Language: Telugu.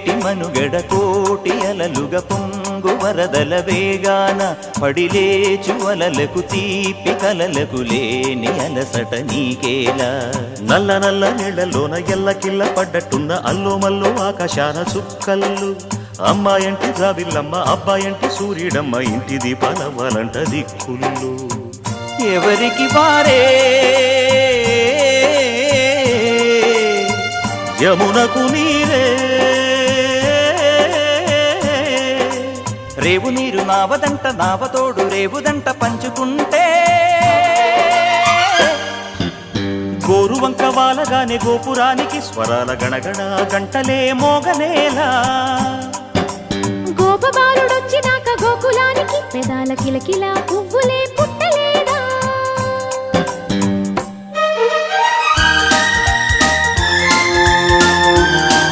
ఏటి మనుగడ కోటి అలలుగ పొంగు వరదల వేగాన పడిలేచు అలలకు తీపి కలలకు లేని అలసట నీకేలా నల్ల నల్ల నీళ్లలోన ఎల్లకిల్ల పడ్డట్టున్న అల్లో మల్లో ఆకాశాన చుక్కల్లు అమ్మాయంటి జాబిల్లమ్మ అబ్బాయంటి సూర్యుడమ్మ ఇంటి దీపాలవ్వాలంట దిక్కుళ్ళు ఎవరికి వారే యమునకు నీరే రేవు నీరు నావదంట నావతోడు రేవుదంట పంచుకుంటే గోరువంక వాలగానే గోపురానికి స్వరాల గణగణ గంటలే మోగనేలా గోపబాలుడొచ్చినాక గోకులానికి పెదాల కిలకిల పువ్వులే పుట్ట